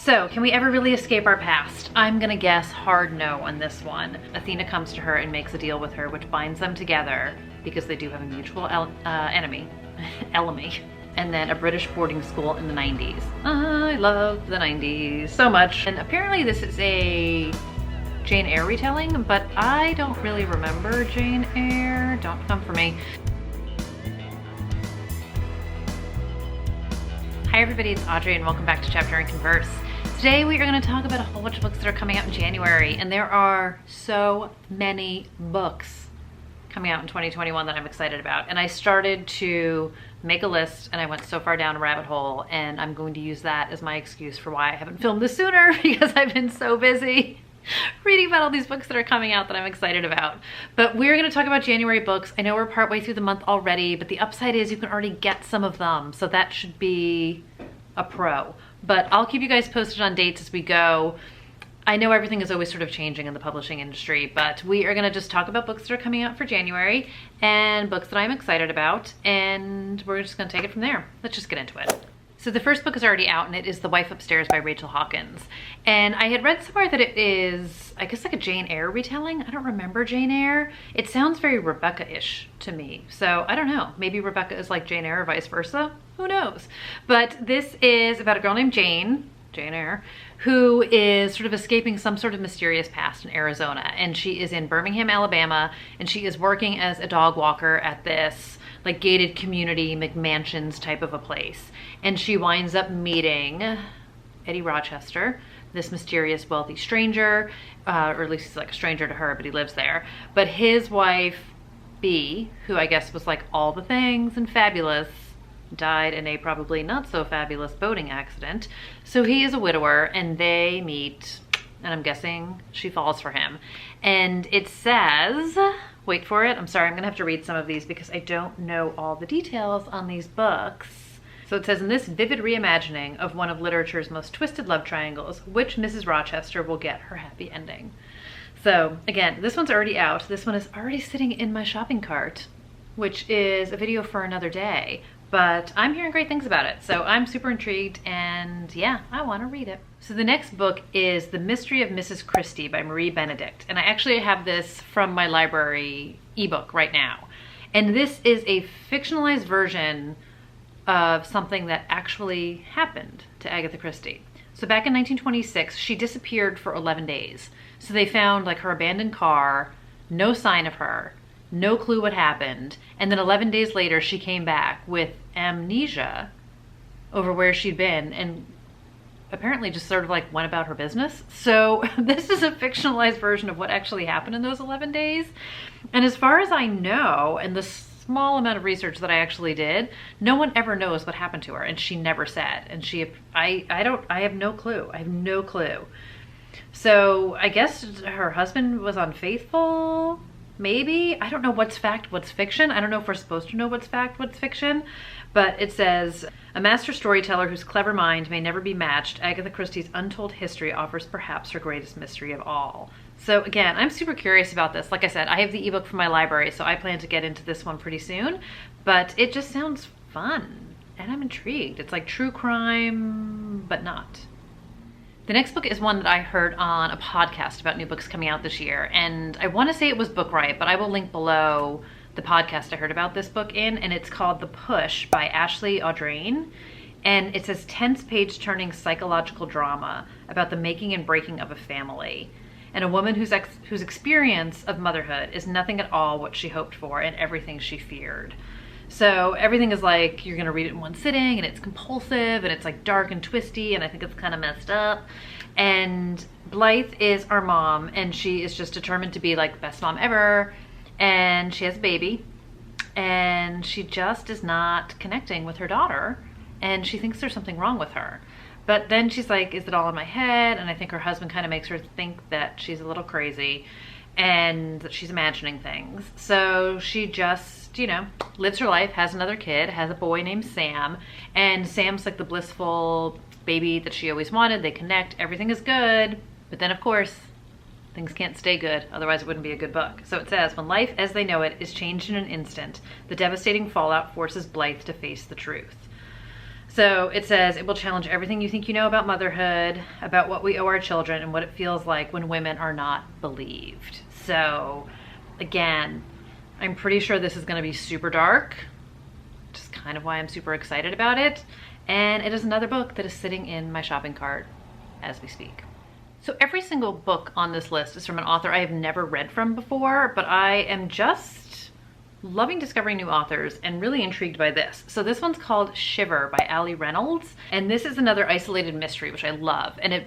So, can we ever really escape our past? I'm gonna guess hard no on this one. Athena comes to her and makes a deal with her, which binds them together because they do have a mutual enemy, Elamy, and then a British boarding school in the 90s. I love the 90s so much. And apparently this is a Jane Eyre retelling, but I don't really remember Jane Eyre. Don't come for me. Hi everybody, it's Audrey and welcome back to Chapter and Converse. Today we are going to talk about a whole bunch of books that are coming out in January, and there are so many books coming out in 2021 that I'm excited about. And I started to make a list and I went so far down a rabbit hole, and I'm going to use that as my excuse for why I haven't filmed this sooner because I've been so busy reading about all these books that are coming out that I'm excited about. But we're going to talk about January books. I know we're partway through the month already, but the upside is you can already get some of them, so that should be a pro. But I'll keep you guys posted on dates as we go. I know everything is always sort of changing in the publishing industry, but we are going to just talk about books that are coming out for January and books that I'm excited about, and we're just going to take it from there. Let's just get into it. So the first book is already out, and it is The Wife Upstairs by Rachel Hawkins. And I had read somewhere that it is, I guess, like a Jane Eyre retelling. I don't remember Jane Eyre. It sounds very Rebecca-ish to me. So I don't know. Maybe Rebecca is like Jane Eyre or vice versa. Who knows? But this is about a girl named Jane Eyre, who is sort of escaping some sort of mysterious past in Arizona. And she is in Birmingham, Alabama, and she is working as a dog walker at this like gated community McMansions type of a place. And she winds up meeting Eddie Rochester, this mysterious wealthy stranger, or at least he's like a stranger to her, but he lives there. But his wife, Bee, who I guess was like all the things and fabulous, died in a probably not so fabulous boating accident. So he is a widower and they meet, and I'm guessing she falls for him. And it says, wait for it, I'm sorry, I'm gonna have to read some of these because I don't know all the details on these books. So it says, in this vivid reimagining of one of literature's most twisted love triangles, which Mrs. Rochester will get her happy ending? So again, this one's already out. This one is already sitting in my shopping cart, which is a video for another day, but I'm hearing great things about it. So I'm super intrigued and yeah, I wanna read it. So the next book is The Mystery of Mrs Christie by Marie Benedict. And I actually have this from my library ebook right now. And this is a fictionalized version of something that actually happened to Agatha Christie. So back in 1926, she disappeared for 11 days. So they found like her abandoned car, no sign of her, no clue what happened. And then 11 days later, she came back with amnesia over where she'd been and apparently just sort of like went about her business. So this is a fictionalized version of what actually happened in those 11 days. And as far as I know, and the small amount of research that I actually did, no one ever knows what happened to her, and she never said. And I have no clue. I have no clue. So I guess her husband was unfaithful, maybe. I don't know what's fact, what's fiction. I don't know if we're supposed to know what's fact, what's fiction. But it says, a master storyteller whose clever mind may never be matched, Agatha Christie's untold history offers perhaps her greatest mystery of all. So again, I'm super curious about this. Like I said, I have the ebook from my library, so I plan to get into this one pretty soon. But it just sounds fun, and I'm intrigued. It's like true crime, but not. The next book is one that I heard on a podcast about new books coming out this year, and I want to say it was Book Riot, but I will link below the podcast I heard about this book in, and it's called The Push by Ashley Audrain. And it says tense page turning psychological drama about the making and breaking of a family, and a woman whose experience of motherhood is nothing at all what she hoped for and everything she feared. So everything is like, you're gonna read it in one sitting, and it's compulsive, and it's like dark and twisty, and I think it's kind of messed up. And Blythe is our mom, and she is just determined to be like the best mom ever, and she has a baby, and she just is not connecting with her daughter, and she thinks there's something wrong with her. But then she's like, is it all in my head? And I think her husband kind of makes her think that she's a little crazy and that she's imagining things. So she just, you know, lives her life, has another kid, has a boy named Sam, and Sam's like the blissful baby that she always wanted. They connect, everything is good. But then of course, things can't stay good, otherwise it wouldn't be a good book. So it says, when life as they know it is changed in an instant, the devastating fallout forces Blythe to face the truth. So it says, it will challenge everything you think you know about motherhood, about what we owe our children, and what it feels like when women are not believed. So again, I'm pretty sure this is going to be super dark, which is kind of why I'm super excited about it. And it is another book that is sitting in my shopping cart as we speak. So every single book on this list is from an author I have never read from before, but I am just loving discovering new authors and really intrigued by this. So this one's called Shiver by Ali Reynolds, and this is another isolated mystery, which I love. And it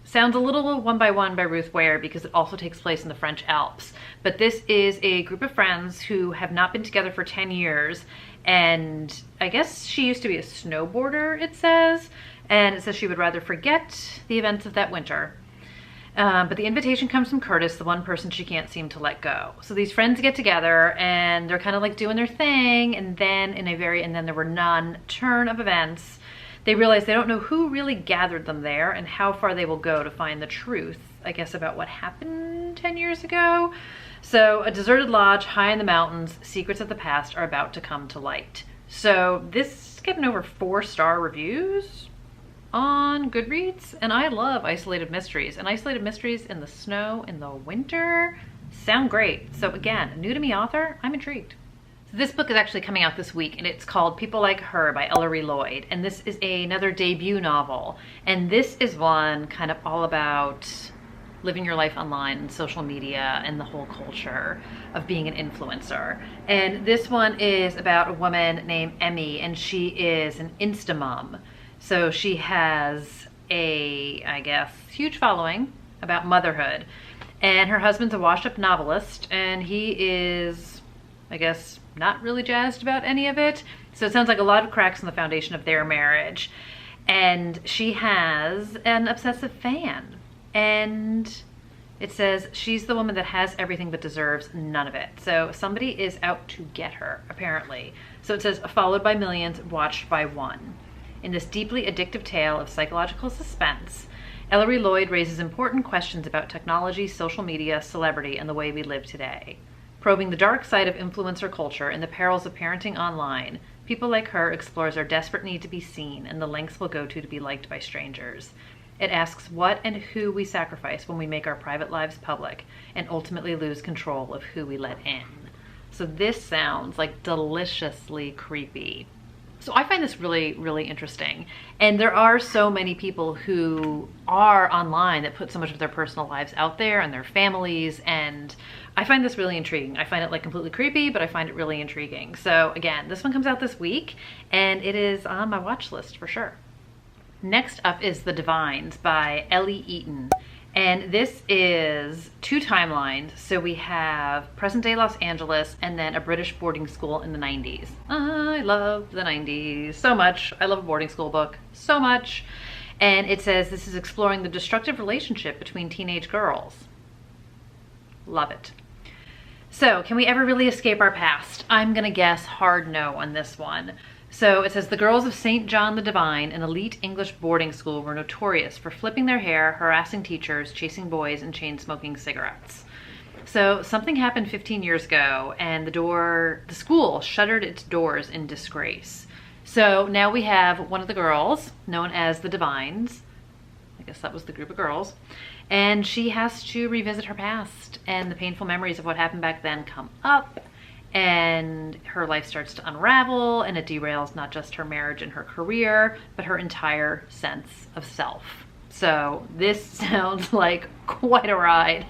sounds a little One by One by Ruth Ware because it also takes place in the French Alps. But this is a group of friends who have not been together for 10 years. And I guess she used to be a snowboarder, it says. And it says she would rather forget the events of that winter. But the invitation comes from Curtis, the one person she can't seem to let go. So these friends get together and they're kind of like doing their thing. And then in a very, and then there were none turn of events, they realize they don't know who really gathered them there and how far they will go to find the truth, I guess, about what happened 10 years ago. So a deserted lodge high in the mountains, secrets of the past are about to come to light. So this is getting over 4-star reviews on Goodreads, and I love isolated mysteries. And isolated mysteries in the snow in the winter sound great. So again, new to me author, I'm intrigued. This book is actually coming out this week, and it's called People Like Her by Ellery Lloyd. And this is another debut novel. And this is one kind of all about living your life online and social media and the whole culture of being an influencer. And this one is about a woman named Emmy, and she is an Instamom. So she has a, I guess, huge following about motherhood. And her husband's a washed-up novelist, and he is, I guess, not really jazzed about any of it. So it sounds like a lot of cracks in the foundation of their marriage. And she has an obsessive fan. And it says she's the woman that has everything but deserves none of it. So somebody is out to get her, apparently. So it says, followed by millions, watched by one. In this deeply addictive tale of psychological suspense, Ellery Lloyd raises important questions about technology, social media, celebrity, and the way we live today. Probing the dark side of influencer culture and the perils of parenting online, People Like Her explores our desperate need to be seen and the lengths we'll go to be liked by strangers. It asks what and who we sacrifice when we make our private lives public and ultimately lose control of who we let in. So this sounds like deliciously creepy. So I find this really, really interesting. And there are so many people who are online that put so much of their personal lives out there and their families. And I find this really intriguing. I find it like completely creepy, but I find it really intriguing. So again, this one comes out this week and it is on my watch list for sure. Next up is The Divines by Ellie Eaton. And this is 2 timelines. So we have present day Los Angeles and then a British boarding school in the 90s. I love the 90s so much. I love a boarding school book so much. And it says this is exploring the destructive relationship between teenage girls. Love it. So can we ever really escape our past? I'm gonna guess hard no on this one. So it says the girls of St. John the Divine, an elite English boarding school, were notorious for flipping their hair, harassing teachers, chasing boys, and chain-smoking cigarettes. So something happened 15 years ago, and the school shuttered its doors in disgrace. So now we have one of the girls, known as the Divines. I guess that was the group of girls. And she has to revisit her past, and the painful memories of what happened back then come up. And her life starts to unravel, and it derails not just her marriage and her career, but her entire sense of self. So this sounds like quite a ride.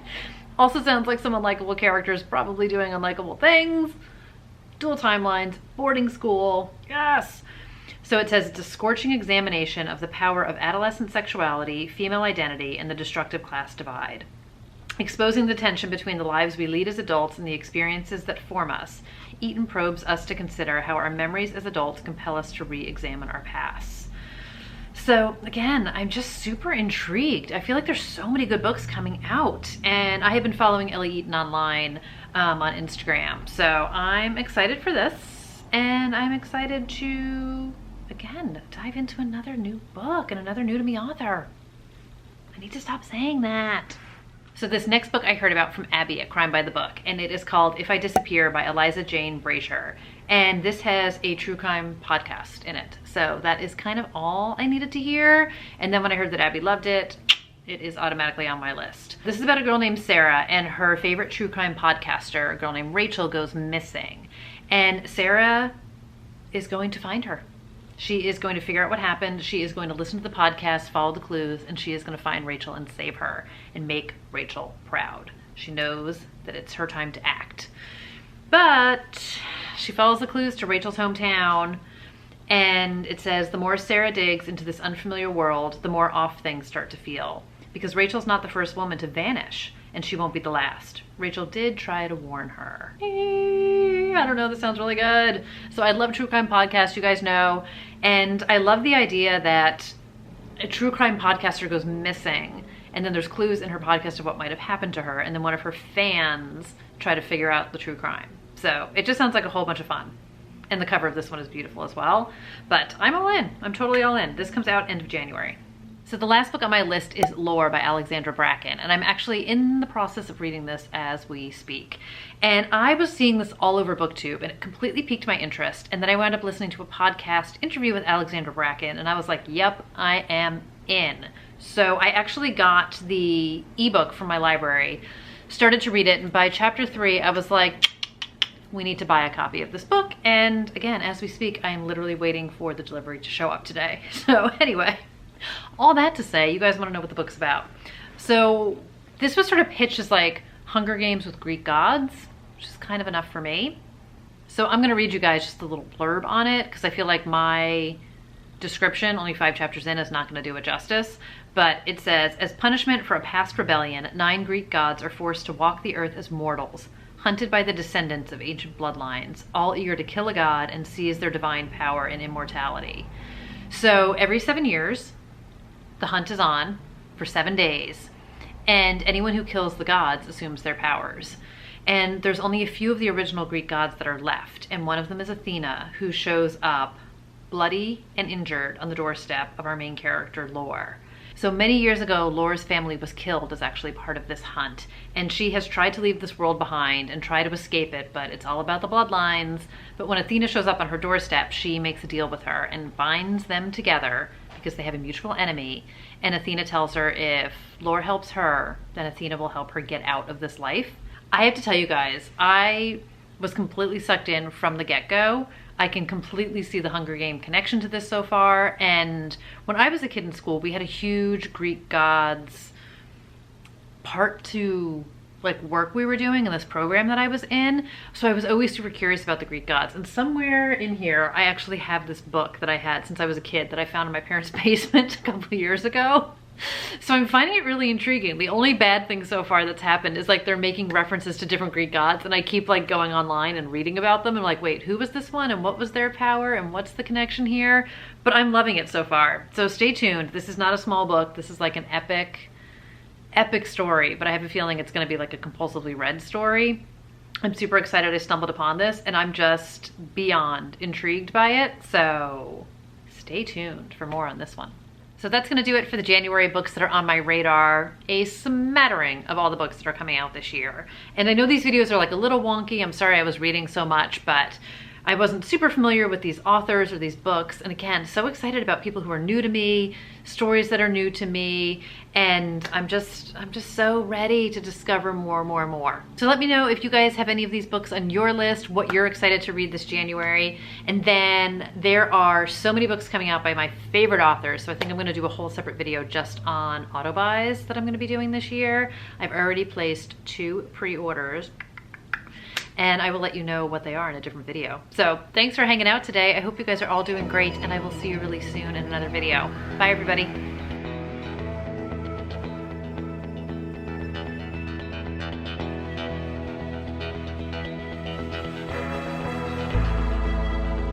Also sounds like some unlikable characters probably doing unlikable things. Dual timelines, boarding school, yes! So it says it's a scorching examination of the power of adolescent sexuality, female identity, and the destructive class divide. Exposing the tension between the lives we lead as adults and the experiences that form us, Eaton probes us to consider how our memories as adults compel us to re-examine our pasts. So again, I'm just super intrigued. I feel like there's so many good books coming out, and I have been following Ellie Eaton online on Instagram. So I'm excited for this, and I'm excited to, again, dive into another new book and another new to me author. I need to stop saying that. So this next book I heard about from Abby at Crime by the Book, and it is called If I Disappear by Eliza Jane Brazier. And this has a true crime podcast in it. So that is kind of all I needed to hear. And then when I heard that Abby loved it, it is automatically on my list. This is about a girl named Sarah, and her favorite true crime podcaster, a girl named Rachel, goes missing. And Sarah is going to find her. She is going to figure out what happened. She is going to listen to the podcast, follow the clues, and she is going to find Rachel and save her and make Rachel proud. She knows that it's her time to act. But she follows the clues to Rachel's hometown, and it says the more Sarah digs into this unfamiliar world, the more off things start to feel. Because Rachel's not the first woman to vanish, and she won't be the last. Rachel did try to warn her. I don't know, this sounds really good. So I love true crime podcasts, you guys know, and I love the idea that a true crime podcaster goes missing, and then there's clues in her podcast of what might have happened to her, and then one of her fans try to figure out the true crime. So it just sounds like a whole bunch of fun. And the cover of this one is beautiful as well. But I'm all in. I'm totally all in. This comes out end of January. So the last book on my list is Lore by Alexandra Bracken, and I'm actually in the process of reading this as we speak. And I was seeing this all over BookTube, and it completely piqued my interest. And then I wound up listening to a podcast interview with Alexandra Bracken, and I was like, yep, I am in. So I actually got the ebook from my library, started to read it, and by chapter 3, I was like, we need to buy a copy of this book. And again, as we speak, I am literally waiting for the delivery to show up today. So anyway, all that to say, you guys want to know what the book's about. So this was sort of pitched as like Hunger Games with Greek gods, which is kind of enough for me. So I'm going to read you guys just a little blurb on it, because I feel like my description, only 5 chapters in, is not going to do it justice. But it says, as punishment for a past rebellion, 9 Greek gods are forced to walk the earth as mortals, hunted by the descendants of ancient bloodlines, all eager to kill a god and seize their divine power and immortality. So every 7 years, the hunt is on for 7 days, and anyone who kills the gods assumes their powers. And there's only a few of the original Greek gods that are left, and one of them is Athena, who shows up bloody and injured on the doorstep of our main character, Lore. So many years ago, Lore's family was killed as actually part of this hunt, and she has tried to leave this world behind and try to escape it, but it's all about the bloodlines. But when Athena shows up on her doorstep, she makes a deal with her and binds them together because they have a mutual enemy. And Athena tells her if Lore helps her, then Athena will help her get out of this life. I have to tell you guys, I was completely sucked in from the get-go. I can completely see the Hunger Game connection to this so far. And when I was a kid in school, we had a huge Greek gods part to like work we were doing in this program that I was in. So I was always super curious about the Greek gods. And somewhere in here, I actually have this book that I had since I was a kid that I found in my parents' basement a couple of years ago. So I'm finding it really intriguing. The only bad thing so far that's happened is like they're making references to different Greek gods, and I keep like going online and reading about them and like, wait, who was this one and what was their power and what's the connection here? But I'm loving it so far. So stay tuned. This is not a small book. This is like an epic story, but I have a feeling it's going to be like a compulsively read story. I'm super excited I stumbled upon this, and I'm just beyond intrigued by it. So stay tuned for more on this one. So that's going to do it for the January books that are on my radar, a smattering of all the books that are coming out this year. And I know these videos are like a little wonky. I'm sorry I was reading so much, but I wasn't super familiar with these authors or these books. And again, so excited about people who are new to me, stories that are new to me, and I'm just so ready to discover more. So let me know if you guys have any of these books on your list, what you're excited to read this January. And then there are so many books coming out by my favorite authors, so I think I'm going to do a whole separate video just on auto buys that I'm going to be doing this year. I've already placed 2 pre-orders, and I will let you know what they are in a different video. So thanks for hanging out today. I hope you guys are all doing great, and I will see you really soon in another video. Bye everybody.